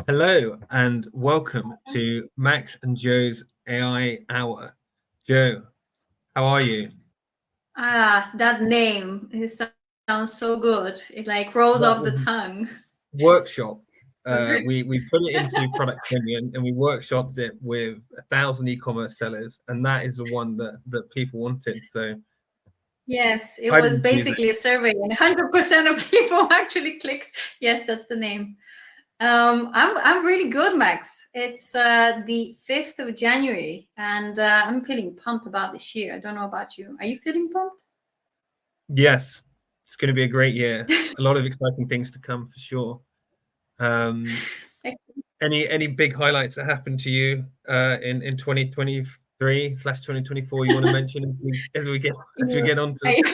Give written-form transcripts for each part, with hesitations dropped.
Hello and welcome to Max and Joe's AI Hour. Joe, how are you? That name, it sounds so good. It like rolls That off the was tongue. workshop. That's right. We put it into product training and we workshopped it with 1,000 e-commerce sellers, and that is the one that people wanted. So Yes, it I was didn't choose it. basically a survey, and 100% of people actually clicked. Yes, that's the name. I'm really good, Max. It's the 5th of January, and I'm feeling pumped about this year. I don't know about you. Are you feeling pumped? Yes, it's going to be a great year. A lot of exciting things to come for sure. Any big highlights that happened to you in 2023/2024 you want to mention as we get on to?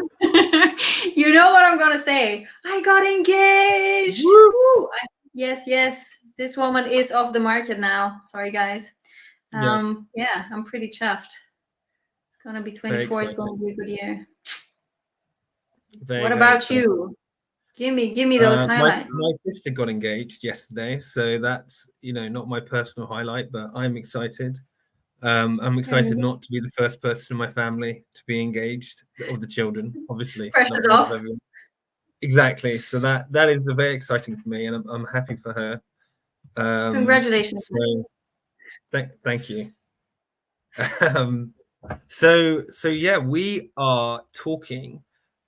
You know what I'm gonna say? I got engaged. Woo! Woo! Yes. This woman is off the market now. Sorry, guys. Yeah, Yeah, I'm pretty chuffed. It's gonna be very 24. It's exciting. gonna be a good year. Very, What very about exciting. you? Give me those highlights. My sister got engaged yesterday, so that's not my personal highlight, but I'm excited. I'm excited not to be the first person in my family to be engaged, of the children, obviously, Pressure's not of off. everyone. Exactly. So that is very exciting for me, and I'm happy for her. Congratulations. So thank you. So yeah, we are talking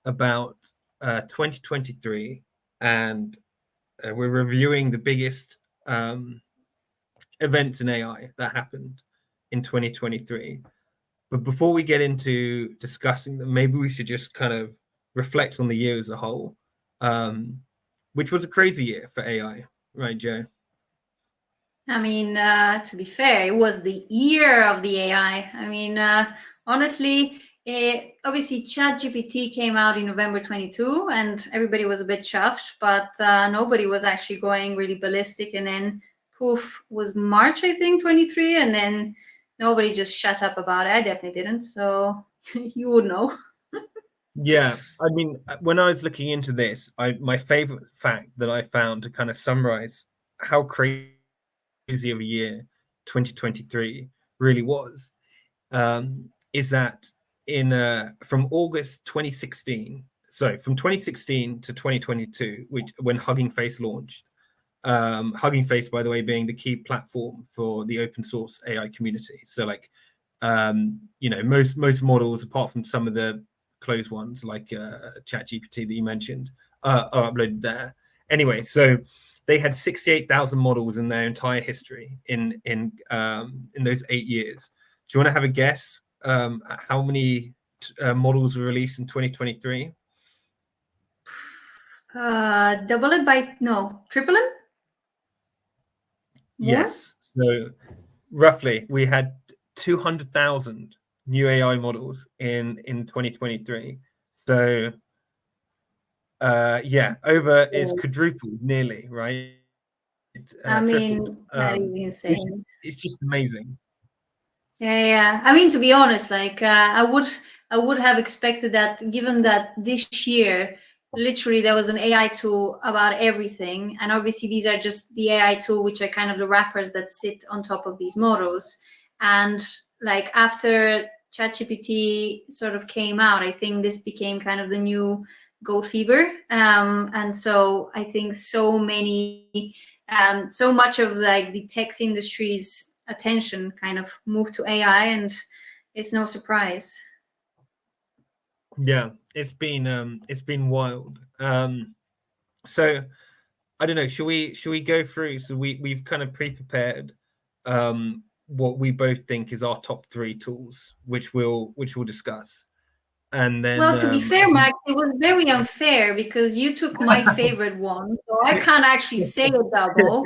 about 2023, and we're reviewing the biggest events in AI that happened in 2023. But before we get into discussing them, maybe we should just kind of reflect on the year as a whole, which was a crazy year for AI, right, Joe? I mean, to be fair, it was the year of the AI. I mean, honestly, obviously ChatGPT came out in November 22 and everybody was a bit chuffed, but nobody was actually going really ballistic. And then poof was March, I think, 23. And then nobody just shut up about it. I definitely didn't. So you would know. Yeah, I mean, when I was looking into this, my favorite fact that I found to kind of summarize how crazy of a year 2023 really was, is that from August 2016, so from 2016 to 2022, when Hugging Face launched. Hugging Face, by the way, being the key platform for the open source AI community. So like, most models, apart from some of the closed ones like ChatGPT that you mentioned, are uploaded there. Anyway, so they had 68,000 models in their entire history in those 8 years. Do you want to have a guess how many models were released in 2023? Double it by, no, triple it? More? Yes. So roughly, we had 200,000 new AI models in 2023. So it's quadrupled nearly, right? I Tripled. mean, that is insane. It's just amazing. Yeah. I mean, to be honest, like I would have expected that, given that this year, literally, there was an AI tool about everything, and obviously these are just the AI tool, which are kind of the wrappers that sit on top of these models. And like after ChatGPT sort of came out, I think this became kind of the new gold fever. And so I think so much of like the tech industry's attention kind of moved to AI, and it's no surprise. Yeah, it's been wild. So I don't know. Should we go through? So we've kind of pre-prepared what we both think is our top 3 tools, which we'll discuss, and then Well, to be fair, Max, it was very unfair because you took my favorite one, so I can't actually say a double.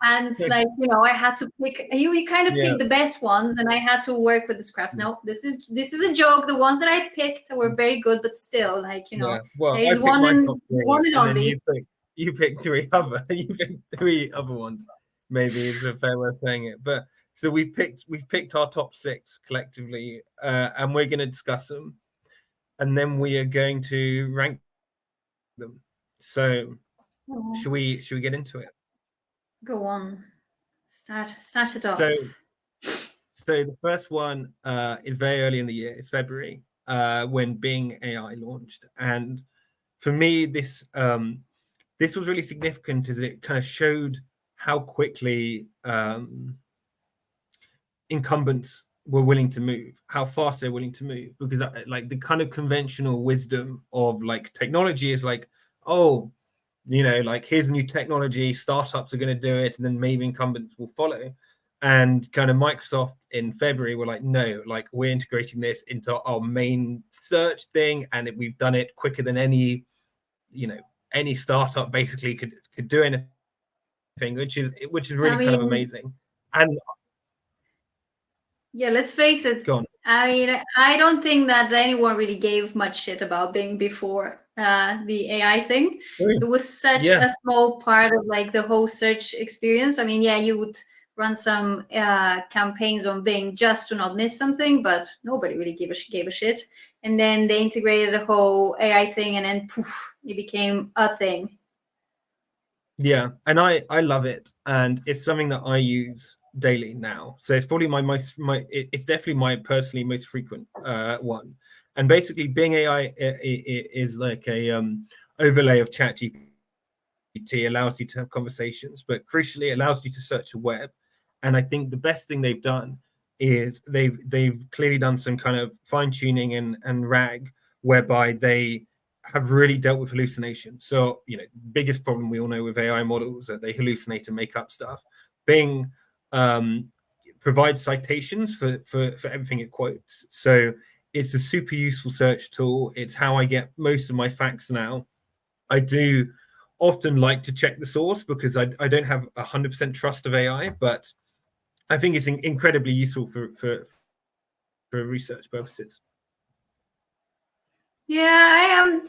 And like, I had to pick. You kind of yeah, picked the best ones, and I had to work with the scraps. No, this is a joke. The ones that I picked were very good, but still, like, yeah. there Well, I is picked my top one 3, and and then only. you picked 3 other ones. Maybe is a fair way of saying it. But so we picked our top 6 collectively, and we're going to discuss them, and then we are going to rank them. So Oh, should we get into it? go on. Start it So off. the first one is very early in the year. It's February when Bing AI launched, and for me, this was really significant as it kind of showed how quickly incumbents were willing to move, how fast they're willing to move, because like the kind of conventional wisdom of like technology is like, oh, you know, like here's new technology, startups are going to do it, and then maybe incumbents will follow. And kind of Microsoft in February were like, no, like we're integrating this into our main search thing, and we've done it quicker than any, you know, any startup basically could do anything, which is I really kind of mean, amazing. And yeah, let's face it. gone. I mean, I don't think that anyone really gave much shit about Bing before the AI thing. It was such Yeah, a small part of like the whole search experience. I mean, yeah, you would run some campaigns on Bing just to not miss something, but nobody really gave a shit. And then they integrated the whole AI thing, and then poof, it became a thing. yeah, and I love it, and it's something that I use daily now. So it's probably it's definitely my personally most frequent one. And basically, Bing AI is like a overlay of ChatGPT, allows you to have conversations, but crucially allows you to search the web. And I think the best thing they've done is they've clearly done some kind of fine tuning and RAG, whereby they have really dealt with hallucination. So, you know, biggest problem we all know with AI models that they hallucinate and make up stuff. Bing um, provides citations for everything it quotes. So it's a super useful search tool. It's how I get most of my facts now. I do often like to check the source because I don't have 100% trust of AI, but I think it's incredibly useful for research purposes. Yeah,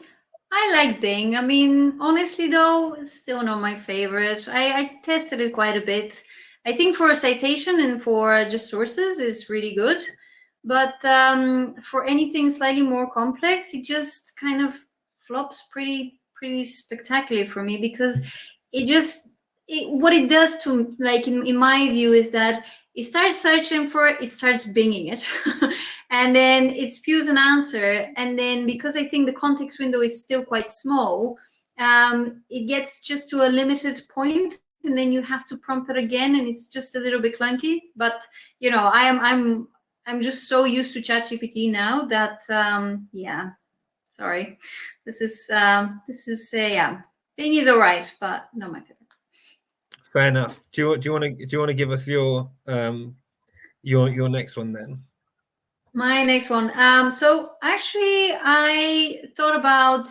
I like Bing. I mean, honestly though, it's still not my favorite. I tested it quite a bit. I think for citation and for just sources is really good. But for anything slightly more complex, it just kind of flops pretty spectacularly for me because it just what it does to like in my view is that it starts searching for it, it starts binging it. And then it spews an answer, and then because I think the context window is still quite small, it gets just to a limited point, and then you have to prompt it again, and it's just a little bit clunky. But you know, I'm just so used to ChatGPT now that yeah, sorry, this is yeah, Bing is alright, but not my favorite. Fair enough. Do you want to give us your next one then? My next one. So actually, I thought about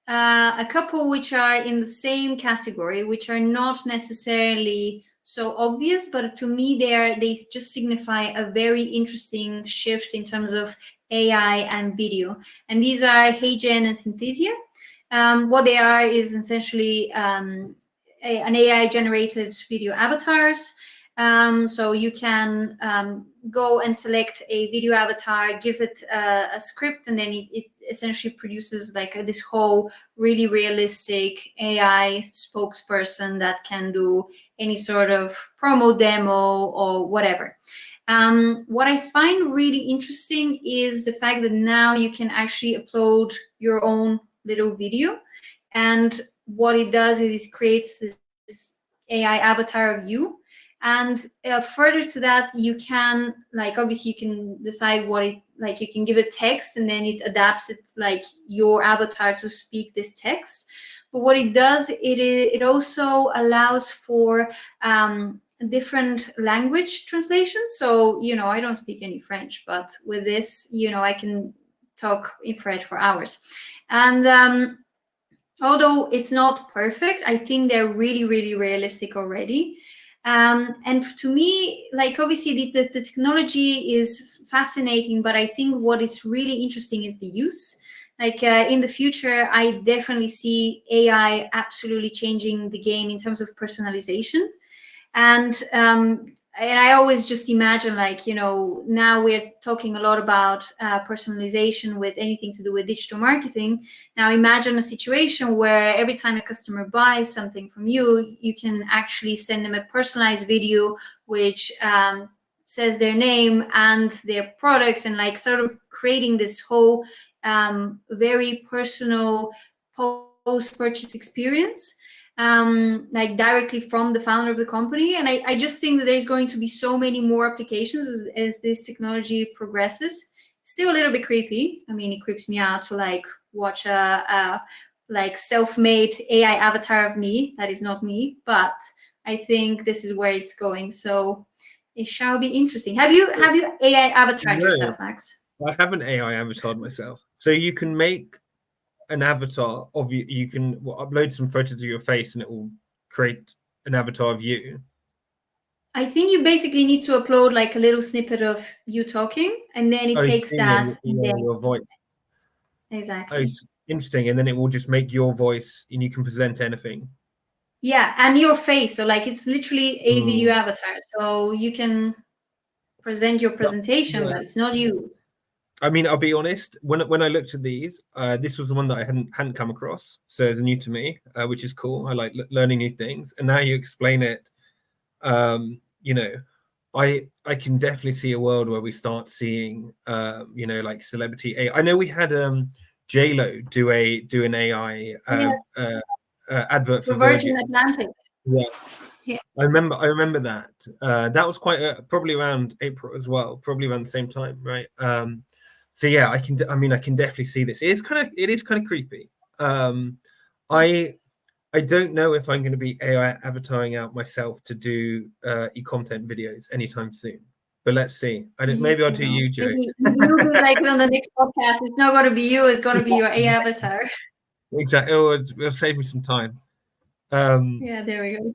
a couple which are in the same category, which are not necessarily so obvious, but to me, they just signify a very interesting shift in terms of AI and video. And these are HeyGen and Synthesia. What they are is essentially an AI generated video avatars. So you can go and select a video avatar, give it a script, and then it essentially produces like this whole really realistic AI spokesperson that can do any sort of promo demo or whatever. What I find really interesting is the fact that now you can actually upload your own little video. And what it does is it creates this AI avatar of you. And further to that, you can like obviously you can decide what it like. You can give it text, and then it adapts it like your avatar to speak this text. But what it does, it also allows for different language translation. So you know, I don't speak any French, but with this, you know, I can talk in French for hours. And although it's not perfect, I think they're really realistic already. And to me, like obviously the technology is fascinating, but I think what is really interesting is the use. Like in the future, I definitely see AI absolutely changing the game in terms of personalization. And and I always just imagine, like, now we're talking a lot about personalization with anything to do with digital marketing. Now imagine a situation where every time a customer buys something from you, you can actually send them a personalized video which says their name and their product, and like sort of creating this whole very personal post-purchase experience, like directly from the founder of the company. And I just think that there's going to be so many more applications as this technology progresses. Still a little bit creepy. I mean, it creeps me out to like watch a like self-made AI avatar of me that is not me, but I think this is where it's going. So it shall be interesting. Have you AI avatared No, yourself, Max? I haven't AI avatared myself. So you can make an avatar of you. You can upload some photos of your face, and it will create an avatar of you. I think you basically need to upload like a little snippet of you talking, and then it Oh, takes see, that and yeah, then your voice. Oh, exactly. it's interesting. And then it will just make your voice, and you can present anything. Yeah, and your face. So like it's literally a video Mm. avatar. So you can present your presentation, Yeah. but it's not you. I mean, I'll be honest. When I looked at these, this was the one that I hadn't come across, so it's new to me, which is cool. I like learning new things, and now you explain it. You know, I can definitely see a world where we start seeing, like celebrity AI. I know we had J Lo do an AI Yeah, advert for for Virgin Virgin. Atlantic. Yeah, Yeah. I remember that. That was quite probably around April as well, probably around the same time, right? So yeah, I can definitely see this. It is kind of creepy. I I don't know if I'm going to be AI avataring out myself to do e-content videos anytime soon. But let's see. I don't. You Maybe I'll don't do know. you, Joe. Maybe you'll be like on the next podcast. It's not going to be you. It's going to be your AI avatar. Exactly. It'll save me some time. Um, Yeah, there we go.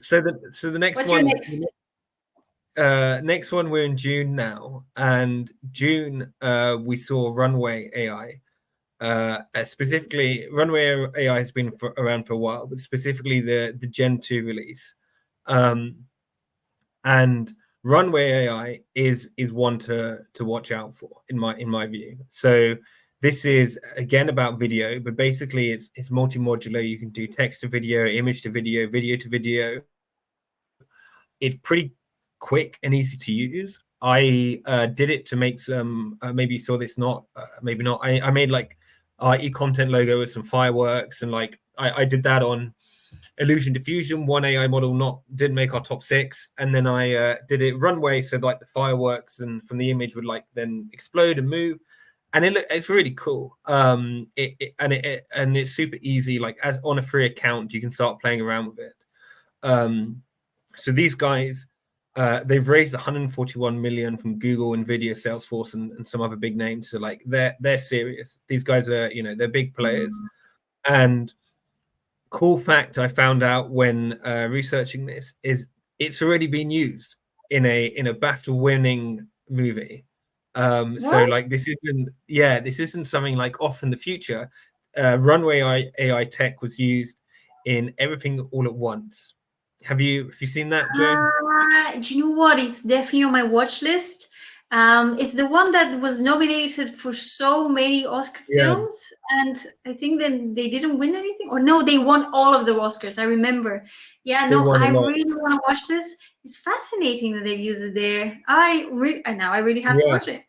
so so the next What's your one. next? Next one, we're in June now, and June we saw Runway AI. Specifically, Runway AI has been around for a while, but specifically the Gen 2 release. And Runway AI is one to watch out for in my view. So this is again about video, but basically it's multi-modular. You can do text to video, image to video, video to video. It's pretty quick and easy to use. I did it to make some. Maybe you saw this, not maybe not. I made like e-content logo with some fireworks, and like I did that on Illusion Diffusion. One AI model didn't make our top 6, and then I did it Runway, so like the fireworks and from the image would like then explode and move, and it's really cool. And it's super easy. Like as on a free account, you can start playing around with it. So these guys, they've raised 141 million from Google, Nvidia, Salesforce, and some other big names. So like they're serious. These guys are they're big players. And cool fact I found out when researching this is it's already been used in a BAFTA winning movie. So What? like this isn't something like off in the future. Runway AI tech was used in Everything All at Once. Have you seen that, Joe? Do you know what? It's definitely on my watch list. It's the one that was nominated for so many Oscar Yeah, films, and I think then they didn't win anything, or no, they won all of the Oscars. I remember. Yeah, they no, won a I lot. really want to watch this. It's fascinating that they've used it there. Now I really have to Yeah, watch it.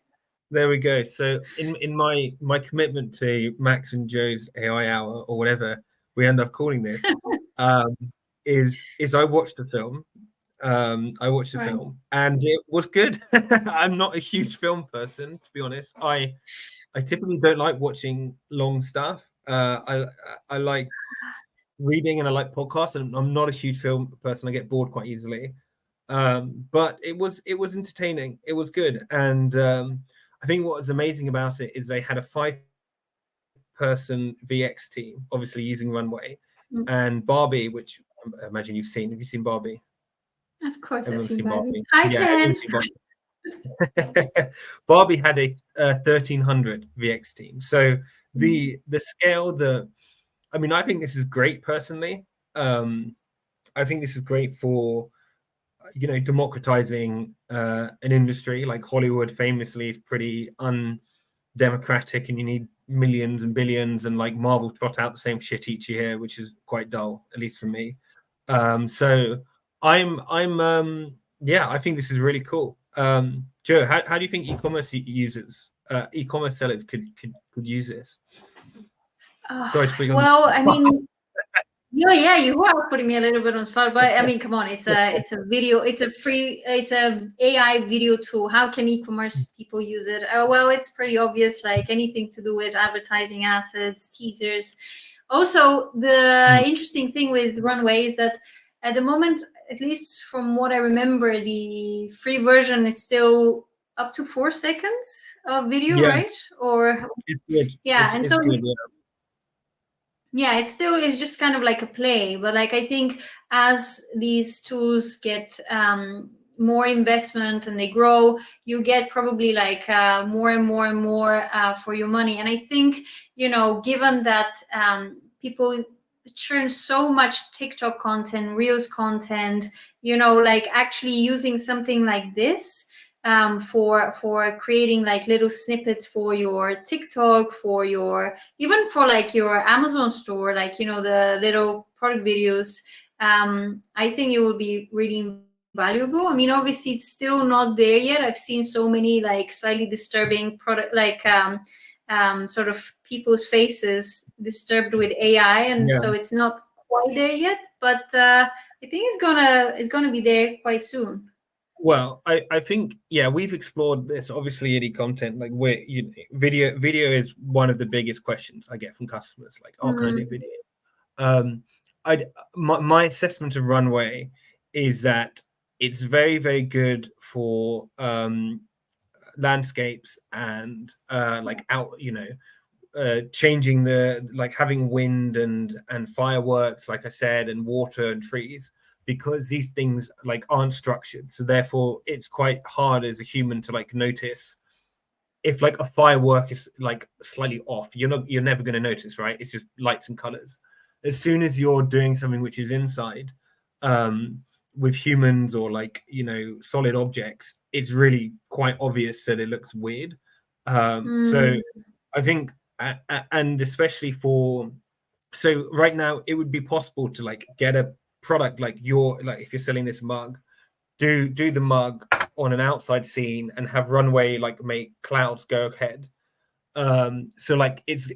there we go. So in my commitment to Max and Joe's AI hour or whatever we end up calling this, um, is I watched the film. I watched the Right. film and it was good. I'm not a huge film person, to be honest. I typically don't like watching long stuff. I like reading and I like podcasts, and I'm not a huge film person. I get bored quite easily. But it was entertaining. It was good, and I think what was amazing about it is they had a 5-person VX team, obviously using Runway, Mm. and Barbie, which I imagine you've seen. Have you seen Barbie? Of course, I've Everyone's seen seen Barbie. Barbie. Hi, Yeah, Ken. everyone's seen Barbie. Barbie had a 1300 VX team. So the scale, I think this is great personally. I think this is great for democratizing an industry. Like Hollywood famously is pretty undemocratic, and you need millions and billions, and like Marvel trot out the same shit each year, which is quite dull, at least for me. So I'm yeah, I think this is really cool. Joe, how do you think e-commerce users, e-commerce sellers could use this? Sorry to put you on the Well, I spot. mean, yeah, you are putting me a little bit on the spot, but I mean, come on, it's a video, it's a AI video tool. How can e-commerce people use it? Well, it's pretty obvious, like anything to do with advertising assets, teasers. Also, the interesting thing with Runway is that at the moment, at least from what I remember, the free version is still up to 4 seconds of video, Yeah, right? Or it's good. yeah, and It's so good. yeah, it's just kind of like a play, but like I think as these tools get more investment and they grow, you get probably like more and more and more for your money. And I think, given that people churn so much TikTok content, Reels content, like actually using something like this for creating like little snippets for your TikTok, for your even for like your Amazon store, like the little product videos. I think it would be really valuable. I mean, obviously it's still not there yet. I've seen so many like slightly disturbing product, like sort of people's faces disturbed with AI, and Yeah. so it's not quite there yet. But I think it's gonna be there quite soon. Well, I think we've explored this obviously in content. Like video is one of the biggest questions I get from customers. Like, oh, can I do video? I my assessment of Runway is that it's very, very good for landscapes and like out changing the, like having wind and fireworks, like I said, and water and trees, because these things like aren't structured, so therefore it's quite hard as a human to like notice if like a firework is like slightly off. You're never going to notice, right? It's just lights and colors. As soon as you're doing something which is inside, with humans or like solid objects, it's really quite obvious that it looks weird. So I think, and especially so right now it would be possible to like get a product like if you're selling this mug, do the mug on an outside scene and have Runway like make clouds go ahead. So like it's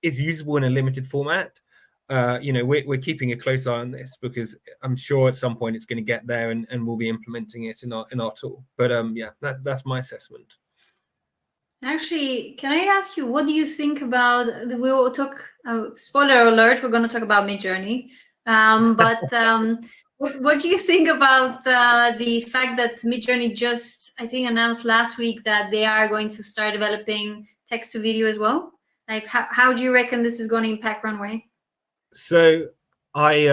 usable in a limited format. We're keeping a close eye on this because I'm sure at some point it's going to get there, and we'll be implementing it in our tool. But that's my assessment. Actually, can I ask you, what do you think about? We will talk. Spoiler alert: we're going to talk about Midjourney. But what do you think about the fact that Midjourney just, I think, announced last week that they are going to start developing text to video as well? Like, how do you reckon this is going to impact Runway? So I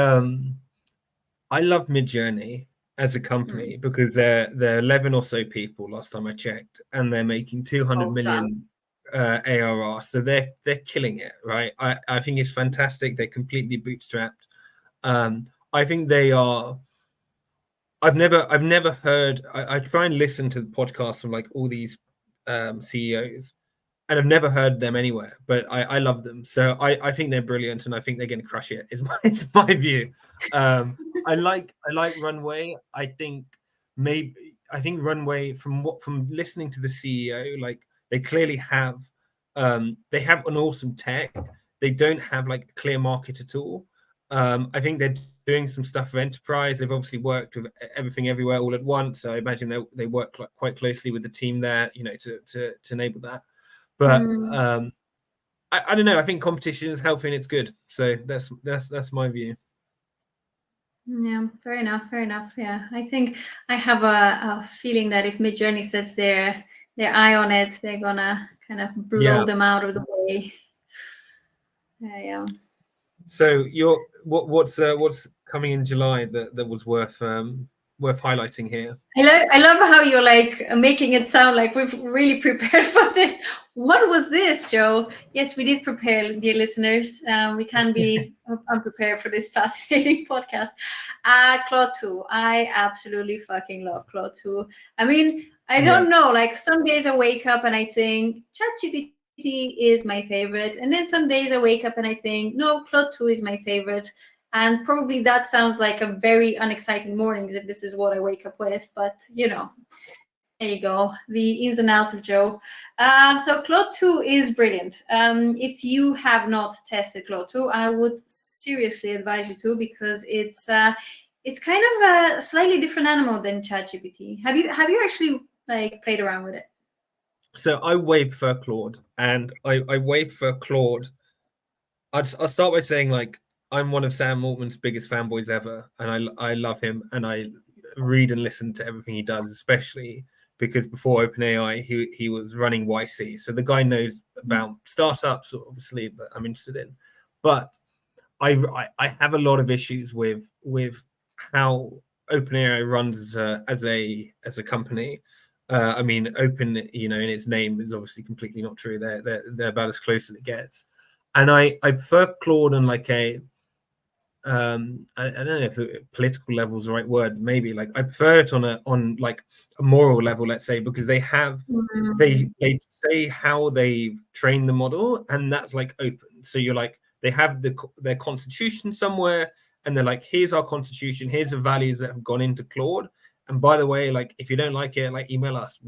love Midjourney as a company because they're 11 or so people last time I checked, and they're making 200 million ARR. So they're killing it, right? I think it's fantastic. They're completely bootstrapped. I think they are. I've never heard. I try and listen to the podcasts from like all these CEOs, and I've never heard them anywhere, but I love them. So I think they're brilliant, and I think they're going to crush it. It's my view. I like Runway. I think Runway, from listening to the CEO, like they clearly have they have an awesome tech. They don't have like a clear market at all. I think they're doing some stuff for enterprise. They've obviously worked with Everything Everywhere all at once. So I imagine they work quite closely with the team there, to enable that. But I don't know. I think competition is healthy and it's good. So that's my view. Yeah, fair enough. Yeah, I think I have a feeling that if Midjourney sets their eye on it, they're gonna kind of blow them out of the way. Yeah. So what's coming in July that was worth worth highlighting here. I love how you're like making it sound like we've really prepared for this. What was this, Joe? Yes, we did prepare, dear listeners. We can be unprepared for this fascinating podcast. Claude 2. I absolutely fucking love Claude 2. I mean, I don't know. Like some days I wake up and I think ChatGPT is my favorite, and then some days I wake up and I think no, Claude 2 is my favorite. And probably that sounds like a very unexciting mornings if this is what I wake up with. But, there you go. The ins and outs of Joe. So Claude 2 is brilliant. If you have not tested Claude 2, I would seriously advise you to, because it's kind of a slightly different animal than ChatGPT. Have you actually like played around with it? So I way prefer Claude, and I way prefer Claude. I'll start by saying, like, I'm one of Sam Altman's biggest fanboys ever, and I love him, and I read and listen to everything he does, especially because before OpenAI, he was running YC. So the guy knows about startups, obviously, that I'm interested in. But I have a lot of issues with how OpenAI runs as a company. I mean, Open, in its name is obviously completely not true. They're about as close as it gets. And I prefer Claude on like a I don't know if the political level is the right word. Maybe like I prefer it on like a moral level, let's say, because they say how they've trained the model, and that's like open. So you're like, they have their constitution somewhere, and they're like, here's our constitution, here's the values that have gone into Claude. And by the way, like if you don't like it, like email us.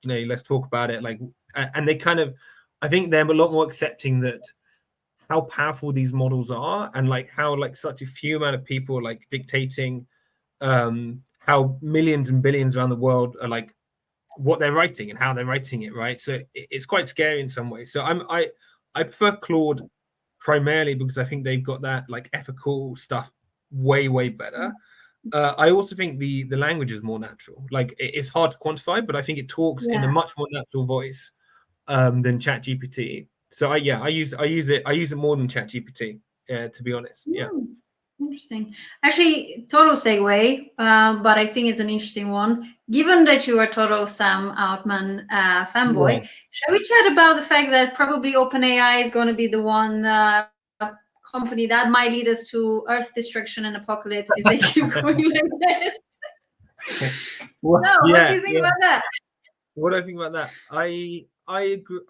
Let's talk about it. Like, and they kind of, I think they're a lot more accepting that how powerful these models are, and like how like such a few amount of people like dictating how millions and billions around the world are like what they're writing and how they're writing it, right? So it's quite scary in some ways. So I prefer Claude primarily because I think they've got that like ethical stuff way better. I also think the language is more natural. Like it's hard to quantify, but I think it talks in a much more natural voice than ChatGPT. So I use it more than ChatGPT, to be honest. Yeah. Interesting. Actually, total segue, but I think it's an interesting one. Given that you are total Sam Altman fanboy, shall we chat about the fact that probably OpenAI is going to be the one company that might lead us to Earth destruction and apocalypse if they keep going like this? What do you think about that? What do I think about that? I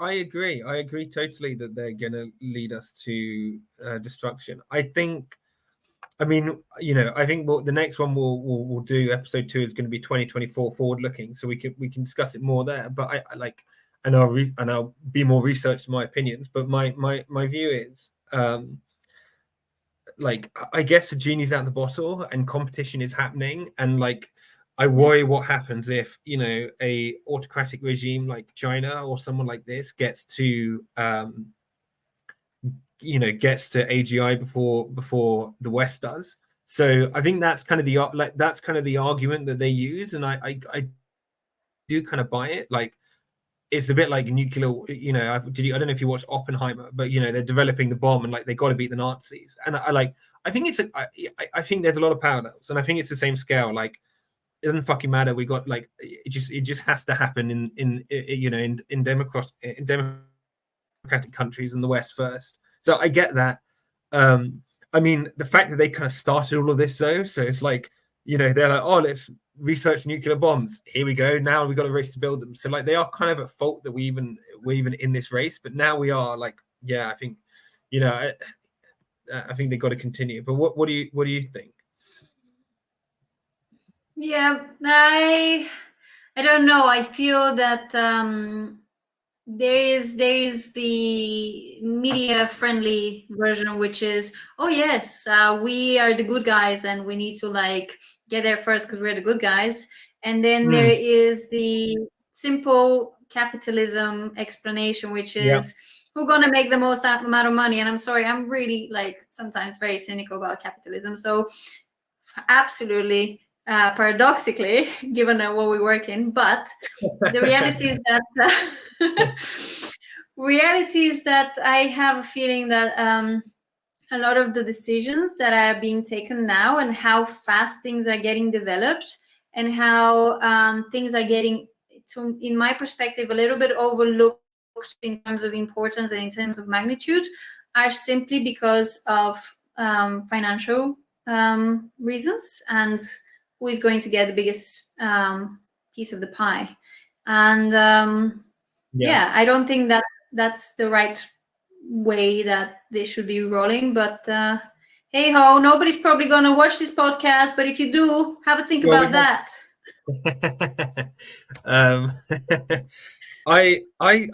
agree totally that they're going to lead us to destruction. I think the next one we'll do, episode 2, is going to be 2024 forward looking, so we can discuss it more there. But I like, and I'll be more research to my opinions. But my view is like, I guess the genie's out of the bottle and competition is happening, and like I worry what happens if a autocratic regime like China or someone like this gets to AGI before the West does. So I think that's kind of the argument that they use, and I do kind of buy it. Like it's a bit like nuclear. I don't know if you watched Oppenheimer, but they're developing the bomb, and like they got to beat the Nazis. And I think I think there's a lot of parallels, and I think it's the same scale. Like it doesn't fucking matter. We got like it just has to happen in democratic countries in the West first. So I get that. I mean, the fact that they kind of started all of this though, so it's like they're like, oh, let's research nuclear bombs. Here we go. Now we've got a race to build them. So like they are kind of at fault that we're even in this race. But now we are like, yeah, I think I think they've got to continue. But what do you think? Yeah, I don't know. I feel that there is the media friendly version, which is, oh yes, we are the good guys and we need to like get there first because we're the good guys. And then there is the simple capitalism explanation, which is who's gonna make the most amount of money. And I'm sorry, I'm really like sometimes very cynical about capitalism. So absolutely, paradoxically, given what we work in, but the reality is that I have a feeling that a lot of the decisions that are being taken now and how fast things are getting developed and how things are getting, in my perspective, a little bit overlooked in terms of importance and in terms of magnitude, are simply because of financial reasons and who is going to get the biggest piece of the pie. And I don't think that that's the right way that they should be rolling. But hey ho, nobody's probably going to watch this podcast. But if you do, have a think about that. I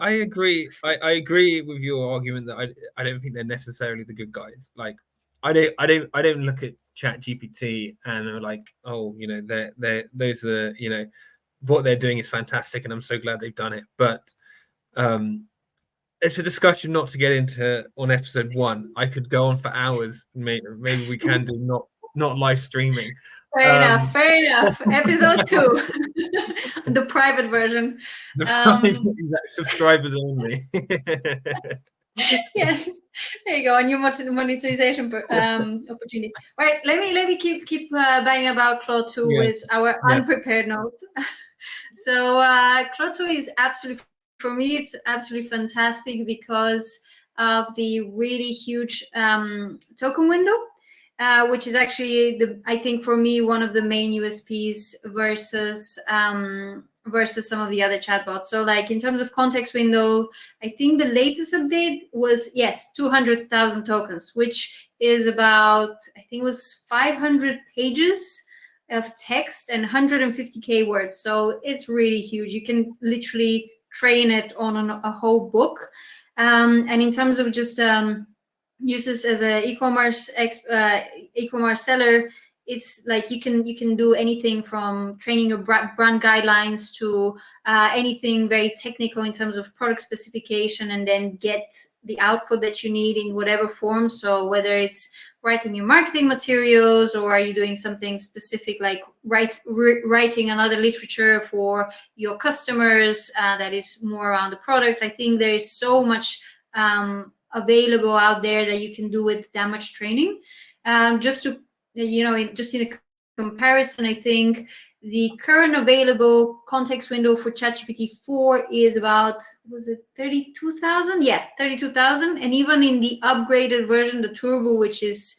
agree. I agree with your argument that I don't think they're necessarily the good guys. Like I don't look at ChatGPT and are like, oh, you know, those are, you know, what they're doing is fantastic and I'm so glad they've done it. But it's a discussion not to get into on episode 1. I could go on for hours. Maybe we can do not live streaming. Fair enough. Episode 2, the private version. Subscribers only. Yes, there you go. A new monetization opportunity. All right, let me keep banging about Claude 2 with our unprepared notes. So Claude 2 is absolutely, for me, it's absolutely fantastic because of the really huge token window. Which is actually, I think for me, one of the main USPs versus some of the other chatbots. So like in terms of context window, I think the latest update was, 200,000 tokens, which is about, I think it was 500 pages of text and 150K words. So it's really huge. You can literally train it on a whole book. And in terms of just uses as a e-commerce seller, it's like you can do anything from training your brand guidelines to anything very technical in terms of product specification, and then get the output that you need in whatever form. So whether it's writing your marketing materials, or are you doing something specific like writing another literature for your customers that is more around the product. I think there is so much available out there that you can do with that much training. Just to, just in a comparison, I think the current available context window for ChatGPT 4 is about, was it 32,000? Yeah, 32,000. And even in the upgraded version, the Turbo, which is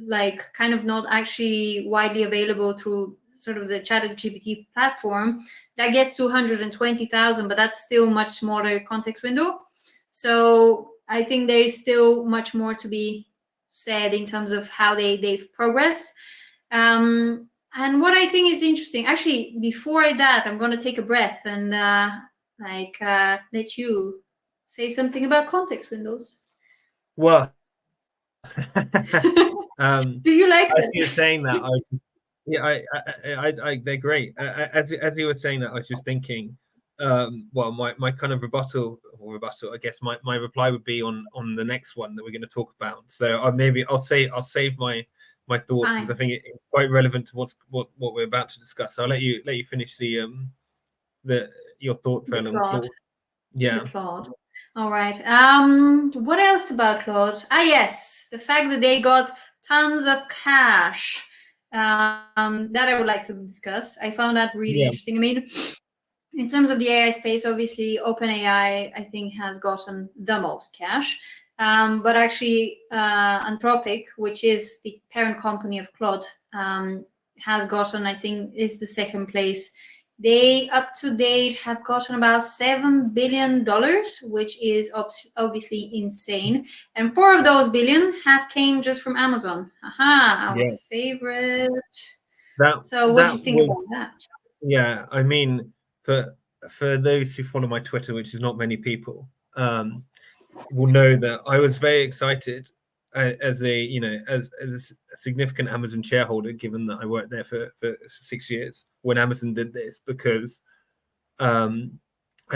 like kind of not actually widely available through sort of the ChatGPT platform, that gets to 120,000, but that's still much smaller context window. So I think there is still much more to be said in terms of how they've progressed. And what I think is interesting, actually, before that, I'm going to take a breath and let you say something about context windows. Well, do you like as them? you're saying that, they're great. As you were saying that, I was just thinking. Well, my kind of rebuttal, I guess my reply would be on the next one that we're going to talk about. So I'll save my thoughts because I think it's quite relevant to what we're about to discuss. So I'll let you finish your thought trail on Claude. Yeah. The Claude. All right. What else about Claude? Yes, the fact that they got tons of cash. That I would like to discuss. I found that really interesting. I mean, in terms of the AI space, obviously, OpenAI, I think, has gotten the most cash. But actually, Anthropic, which is the parent company of Claude, has gotten, I think, is the second place. They, up to date, have gotten about $7 billion, which is obviously insane. And 4 of those billion have came just from Amazon. Our favorite. So what do you think about that? Yeah, I mean, for those who follow my Twitter, which is not many people, will know that I was very excited as a significant Amazon shareholder, given that I worked there for 6 years when Amazon did this, because I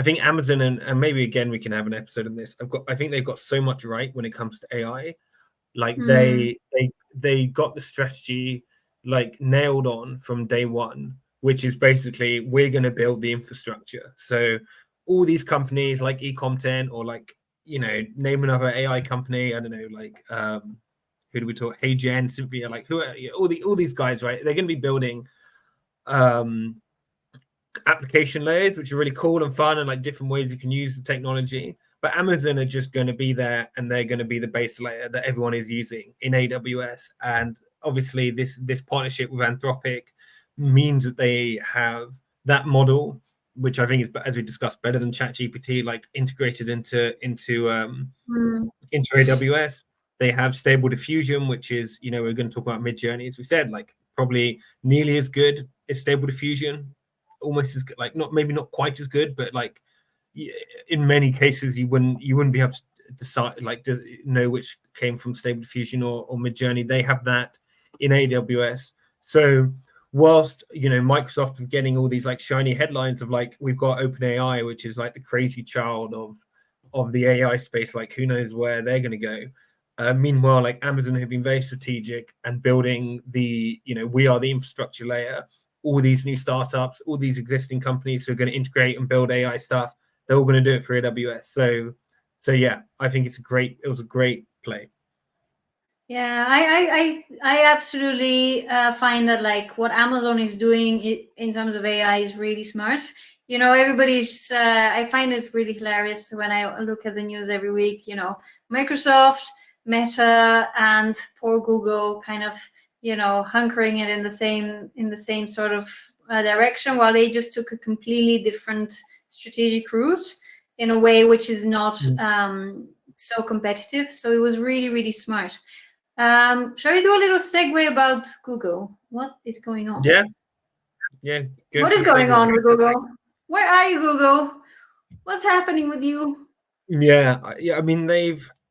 think Amazon, and maybe again we can have an episode on this. I think they've got so much right when it comes to AI. Like they got the strategy like nailed on from day one, which is basically we're going to build the infrastructure. So all these companies like eCommerce or like, name another AI company, I don't know, like who do we talk? Hey Jen, Cynthia, like who are all these guys, right? They're going to be building application layers, which are really cool and fun, and like different ways you can use the technology. But Amazon are just going to be there, and they're going to be the base layer that everyone is using in AWS. And obviously, this partnership with Anthropic means that they have that model, which I think is, as we discussed, better than ChatGPT, like integrated into AWS. They have Stable Diffusion, which is, we're going to talk about Midjourney, as we said, like probably nearly as good as Stable Diffusion, almost as good, like not quite as good, but like in many cases you wouldn't be able to decide, like to know which came from Stable Diffusion or Midjourney. They have that in AWS. So whilst Microsoft are getting all these like shiny headlines of like we've got OpenAI, which is like the crazy child of the AI space, like who knows where they're going to go. Meanwhile, like Amazon have been very strategic and building the, we are the infrastructure layer. All these new startups, all these existing companies who are going to integrate and build AI stuff, they're all going to do it for AWS. So yeah, I think it was a great play. Yeah, I absolutely find that like what Amazon is doing in terms of AI is really smart. Everybody's. I find it really hilarious when I look at the news every week. Microsoft, Meta, and poor Google kind of hunkering it in the same sort of direction, while they just took a completely different strategic route in a way which is not so competitive. So it was really, really smart. Shall we do a little segue about Google? What is going on? Yeah. What is going on with Google? Where are you, Google? What's happening with you? Yeah. I mean,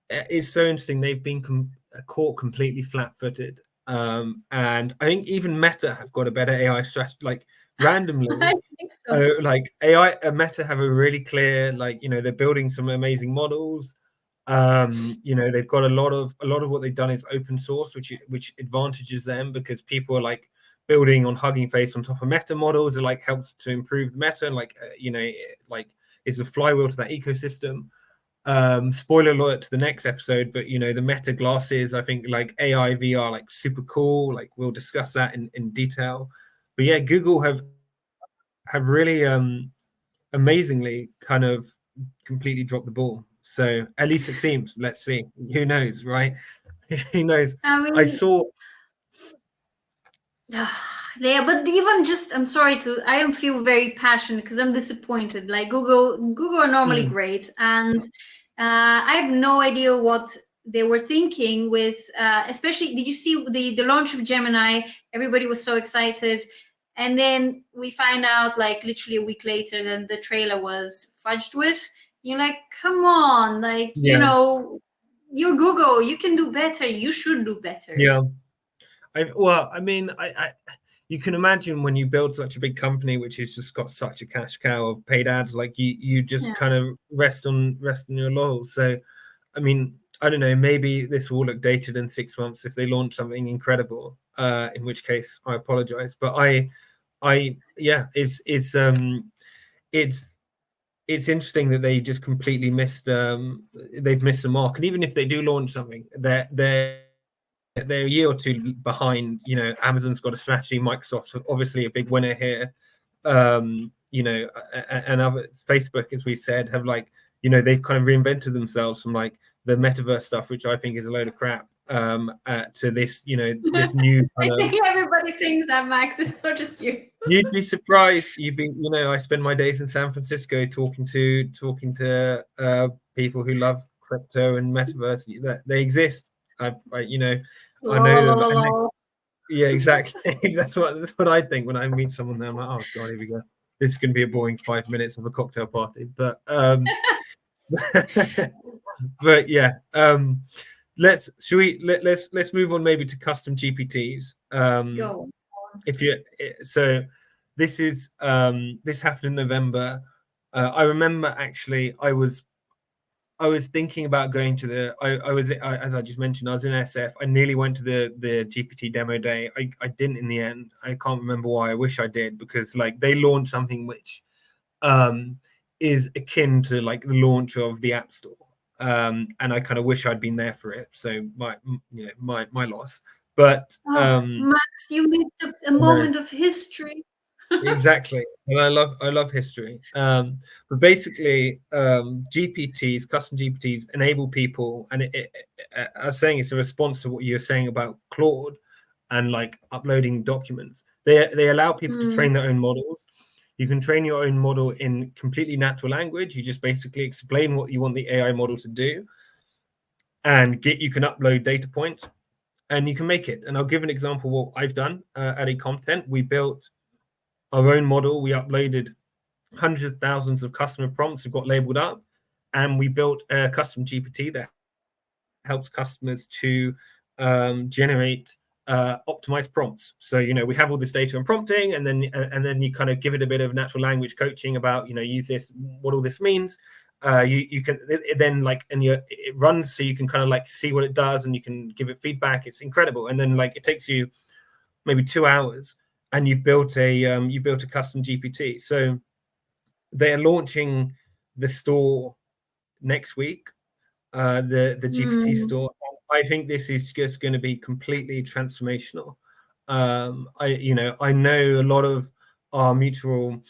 it's so interesting. They've been caught completely flat-footed. And I think even Meta have got a better AI strategy. Like randomly, I think so. like Meta have a really clear, like they're building some amazing models. They've got a lot of what they've done is open source, which advantages them because people are like building on Hugging Face on top of Meta models. It like helps to improve the Meta, and like it's a flywheel to that ecosystem. Spoiler alert to the next episode, but the Meta glasses, I think like AI VR, like super cool. Like we'll discuss that in detail. But yeah, Google have really amazingly kind of completely dropped the ball. So at least it seems. Let's see. Who knows, right? Who knows? I mean, I saw. Yeah, but even just, I feel very passionate because I'm disappointed. Like Google are normally great, and I have no idea what they were thinking with. Especially, did you see the launch of Gemini? Everybody was so excited, and then we find out like literally a week later that the trailer was fudged with. You're like, come on, like you're Google, you can do better. You should do better. Yeah. You can imagine when you build such a big company, which has just got such a cash cow of paid ads, like you just kind of rest on your laurels. So, I mean, I don't know, maybe this will look dated in 6 months if they launch something incredible, in which case I apologize. But it's interesting that they just completely missed they've missed the mark. And even if they do launch something, they're a year or two behind. Amazon's got a strategy. Microsoft obviously a big winner here. And other Facebook, as we said, have they've kind of reinvented themselves from like the metaverse stuff, which I think is a load of crap, to this this new I think everybody thinks that, Max. It's not just you. You'd be surprised. I spend my days in San Francisco talking to people who love crypto and metaverse. That they exist. I know them. Yeah, exactly. That's what I think when I meet someone there. I'm like, oh god, here we go. This is going to be a boring 5 minutes of a cocktail party. But but yeah, let's move on maybe to custom GPTs. Go. This happened in November. I remember actually I was thinking about going to as I just mentioned, I was in SF. I nearly went to the GPT demo day. I didn't in the end. I can't remember why. I wish I did, because like they launched something which is akin to like the launch of the App Store. and I kind of wish I'd been there for it. So my loss. But Max, you missed a moment of history. exactly, and I love history. But basically, GPTs, custom GPTs, enable people, and I was saying it's a response to what you're saying about Claude and like uploading documents. They allow people to train their own models. You can train your own model in completely natural language. You just basically explain what you want the AI model to do, and you can upload data points, and you can make it. And I'll give an example of what I've done at eContent. We built our own model. We uploaded hundreds of thousands of customer prompts that got labeled up, and we built a custom GPT that helps customers to generate optimized prompts. So we have all this data and prompting, and then you kind of give it a bit of natural language coaching about use this, what all this means. You can then it runs, so you can kind of like see what it does, and you can give it feedback. It's incredible. And then it takes you maybe 2 hours, and you've built a custom GPT. So they're launching the store next week, the GPT store. I think this is just going to be completely transformational. I know a lot of our mutual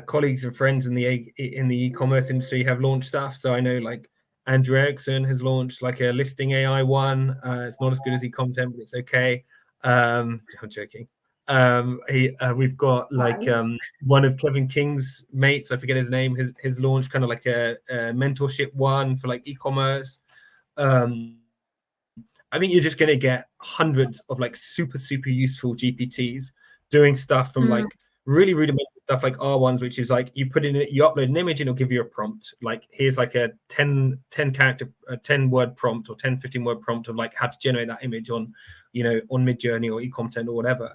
colleagues and friends in the e-commerce industry have launched stuff. So I know like Andrew Erickson has launched like a listing AI one. It's not as good as eContent, but it's okay. I'm joking. We've got like one of Kevin King's mates, I forget his name, has launched kind of like a mentorship one for like e-commerce. I think you're just going to get hundreds of like super useful GPTs doing stuff from like really rudimentary stuff like R1s, which is like you upload an image and it'll give you a prompt. Like here's like a 10 character, a 10 word prompt or 10, 15 word prompt of like how to generate that image on Midjourney or eContent or whatever.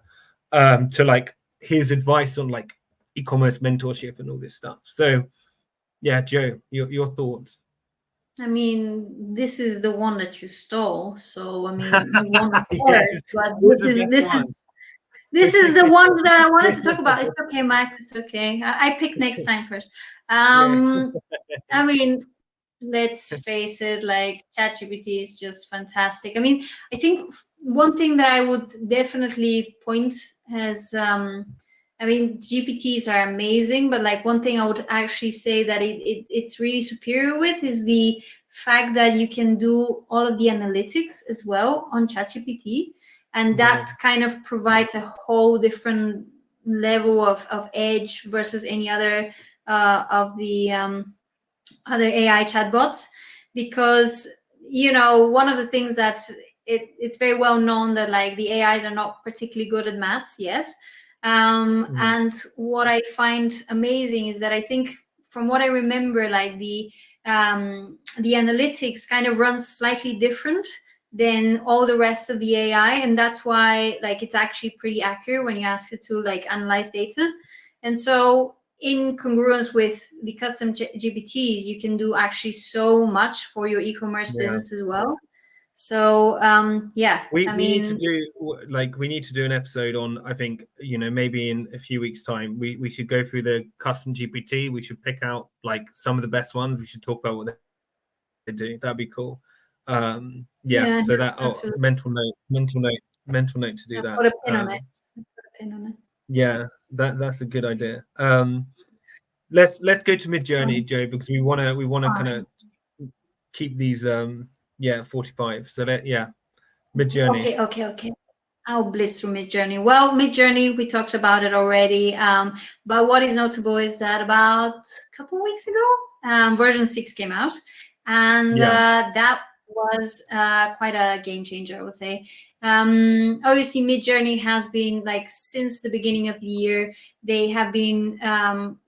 To like here's advice on like e-commerce mentorship and all this stuff. So yeah, Joe, your thoughts? I mean, this is the one that you stole. So I mean, you won of course, Yes, but this this is the one that I wanted to talk about. It's okay, Max. It's okay. I pick next time first. I mean, let's face it, like ChatGPT is just fantastic. I mean, I think one thing that I would definitely point as I mean, GPTs are amazing, but like one thing I would actually say that it's really superior with is the fact that you can do all of the analytics as well on ChatGPT, and that kind of provides a whole different level of edge versus any other of the other AI chatbots, because one of the things that it's very well known that like the AIs are not particularly good at maths yet. And what I find amazing is that I think from what I remember, like the analytics kind of runs slightly different than all the rest of the AI, and that's why like it's actually pretty accurate when you ask it to like analyze data. And so in congruence with the custom GPTs, you can do actually so much for your e-commerce business as well. So we need to do an episode on, I think maybe in a few weeks time we should go through the custom GPT. We should pick out like some of the best ones. We should talk about what they do. That'd be cool. So that mental note to do that. Put a pin on it. Yeah, that's a good idea. Let's go to Midjourney, Joe, because we want to kind of keep these 45. So Midjourney. Okay. I'll bliss through Midjourney. Well, Midjourney, we talked about it already. But what is notable is that about a couple of weeks ago, version 6 came out, and that was quite a game changer, I would say. Obviously, Midjourney has been like since the beginning of the year, they have been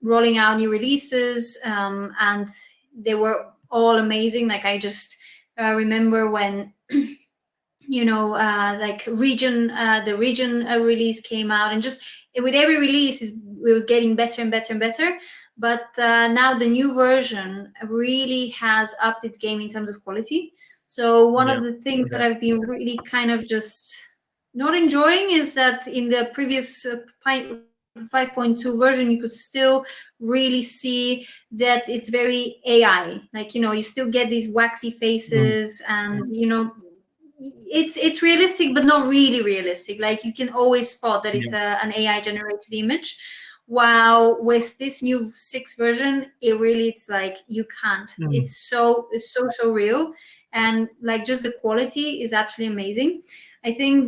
rolling out new releases, and they were all amazing. Like I just remember when like the region release came out, and just with every release it was getting better and better and better. But now the new version really has upped its game in terms of quality. So one of the things that I've been really kind of just not enjoying is that in the previous 5.2 version, you could still really see that it's very AI. Like, you still get these waxy faces, and it's realistic, but not really realistic. Like, you can always spot that it's an AI generated image. While with this new 6 version, it's like you can't. It's so real, and like just the quality is absolutely amazing. I think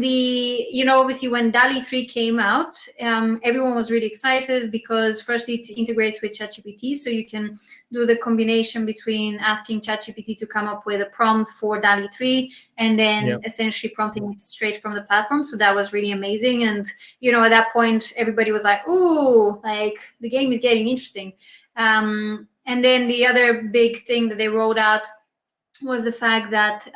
obviously when DALL-E 3 came out, everyone was really excited because firstly it integrates with ChatGPT, so you can do the combination between asking ChatGPT to come up with a prompt for DALL-E 3 and then essentially prompting it straight from the platform. So that was really amazing. And, at that point, everybody was like, ooh, like the game is getting interesting. And then the other big thing that they rolled out was the fact that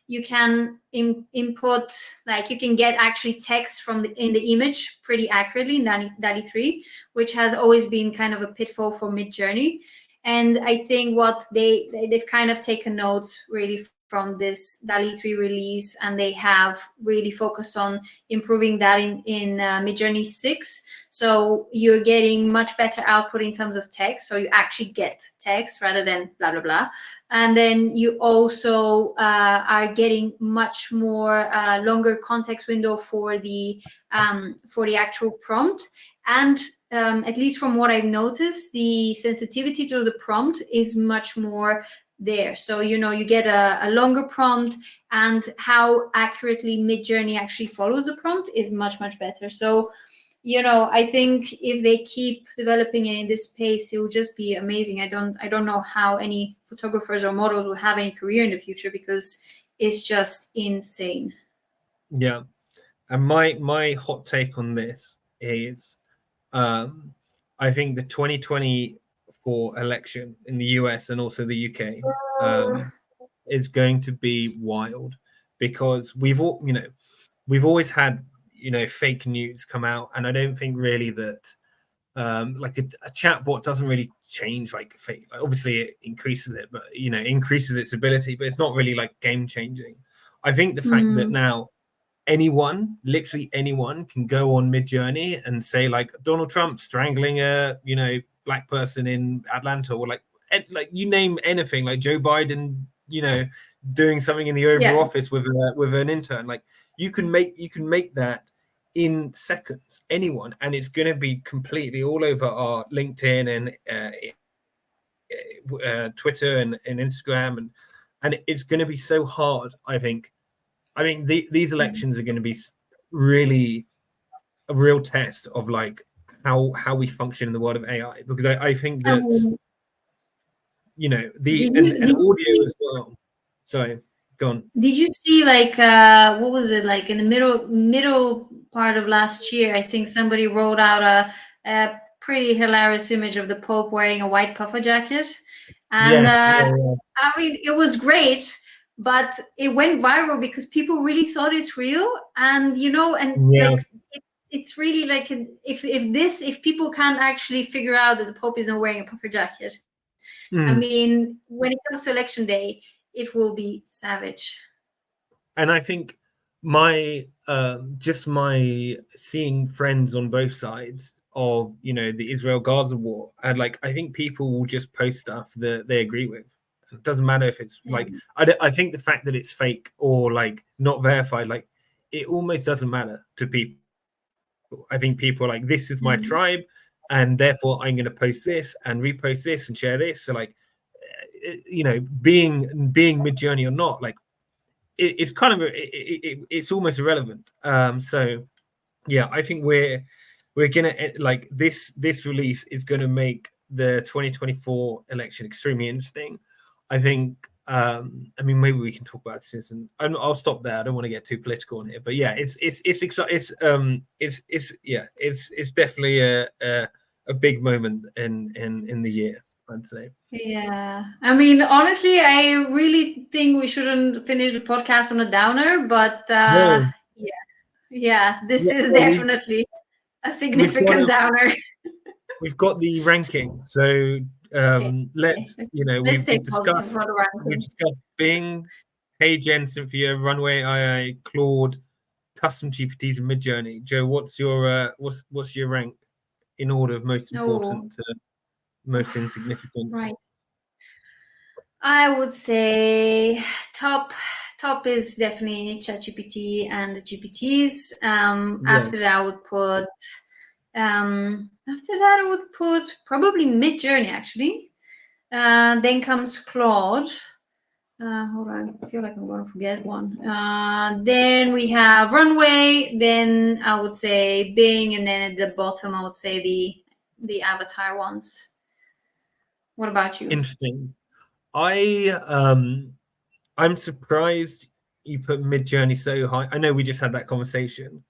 you can input, like you can get actually text in the image pretty accurately in DALL-E 3, which has always been kind of a pitfall for Midjourney. And I think what they've kind of taken notes really from this DALL-E 3 release, and they have really focused on improving that in Midjourney 6. So you're getting much better output in terms of text. So you actually get text rather than blah, blah, blah. And then you also are getting much more longer context window for the actual prompt. And at least from what I've noticed, the sensitivity to the prompt is much more there. So, you get a longer prompt, and how accurately Midjourney actually follows the prompt is much, much better. So, I think if they keep developing it in this space, it will just be amazing. I don't know how any photographers or models will have any career in the future, because it's just insane. Yeah. And my hot take on this is I think the 2024 election in the US and also the UK is going to be wild, because we've always had fake news come out, and I don't think really that like a chat bot doesn't really change like fake. Like, obviously it increases it, but increases its ability, but it's not really like game changing. I think the fact that now literally anyone can go on Midjourney and say like Donald Trump strangling a black person in Atlanta, or like you name anything, like Joe Biden doing something in the Oval Office with an intern. Like you can make that in seconds, anyone, and it's going to be completely all over our LinkedIn and Twitter and Instagram, and it's going to be so hard. I mean, these elections are going to be really a real test of like how we function in the world of AI, because I think that and audio as well. Sorry, go on. Did you see like what was it, like in the middle part of last year? I think somebody rolled out a pretty hilarious image of the Pope wearing a white puffer jacket, and I mean it was great, but it went viral because people really thought it's real, and like it's really like if people can't actually figure out that the Pope is not wearing a puffer jacket, I mean, when it comes to election day, it will be savage. And I think my seeing friends on both sides of the Israel-Gaza war, and like I think people will just post stuff that they agree with. It doesn't matter if it's like I think the fact that it's fake or like not verified, like it almost doesn't matter to people. I think people are like, this is my tribe, and therefore I'm going to post this and repost this and share this. So like being Midjourney or not, like it's kind of it's almost irrelevant. So yeah, I think we're gonna like this release is going to make the 2024 election extremely interesting. I think I mean, maybe we can talk about this, and I'll stop there. I don't want to get too political on here, but yeah, it's definitely a big moment in the year, I'd say. Yeah, I mean, honestly, I really think we shouldn't finish the podcast on a downer, but this is definitely a significant downer. We've got the ranking, so let's we've discussed Bing, HeyGen, Cynthia, Runway AI, Claude, Custom GPTs, and Midjourney. Joe, what's your rank? in order of most Oh, important to most insignificant? right. I would say top top is definitely ChatGPT and the GPTs. Yeah, After that, I would put probably Mid Journey actually. Then comes Claude. Hold on, I feel like I'm going to forget one. Then we have Runway. Then I would say Bing, and then at the bottom I would say the avatar ones. What about you? interesting. I I'm surprised you put Midjourney so high. I know we just had that conversation.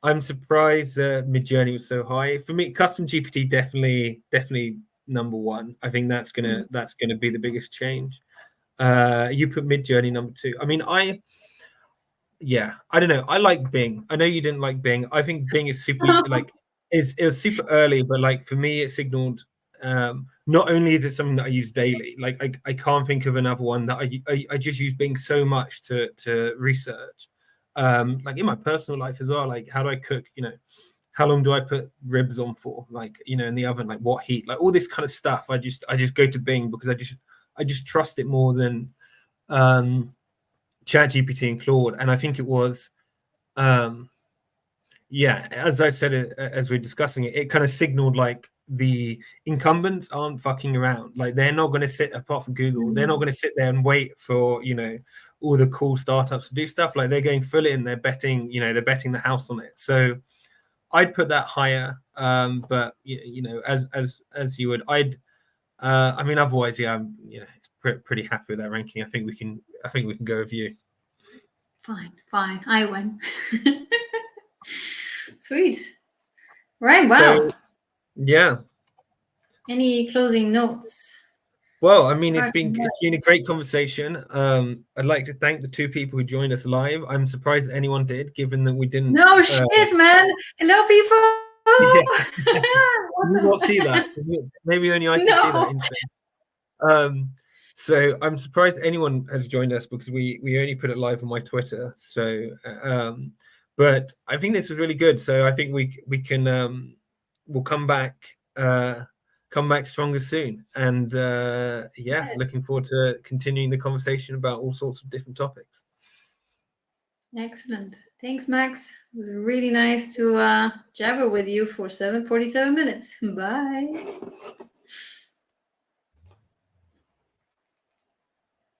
I'm surprised Midjourney was so high. For me, custom GPT definitely number one. I think that's gonna be the biggest change. You put Midjourney number two. I mean, I don't know. I like Bing. I know you didn't like Bing. I think Bing is super like it was super early, but like for me, it signaled. Not only is it something that I use daily, like I can't think of another one that I just use Bing so much to research. Like in my personal life as well. Like how do I cook? You know, how long do I put ribs on for? Like you know, in the oven, like what heat? Like all this kind of stuff. I just go to Bing because I just trust it more than um ChatGPT and Claude, and I think it was, um, yeah, as I said, as we're discussing it, it kind of signaled like the incumbents aren't fucking around. Like they're not going to sit, apart from Google, they're not going to sit there and wait for all the cool startups to do stuff. Like they're going full in, they're betting, they're betting the house on it. So I'd put that higher, but as you would, I mean, otherwise, yeah, I'm pretty happy with that ranking. I think we can go with you. Fine. I win. Sweet. Right. So Wow. yeah. Any closing notes? Well, I mean, Apart from that. it's been a great conversation. I'd like to thank the two people who joined us live. I'm surprised anyone did, given that we didn't. No shit, man. Hello, Yeah, people. did you not see that? Maybe only I could see that No. instead. Um, so I'm surprised anyone has joined us because we only put it live on my Twitter. So, but I think this is really good. So I think we can we'll come back stronger soon. And yeah, looking forward to continuing the conversation about all sorts of different topics. Excellent. Thanks, Max. It was really nice to jabber with you for 47 minutes. Bye.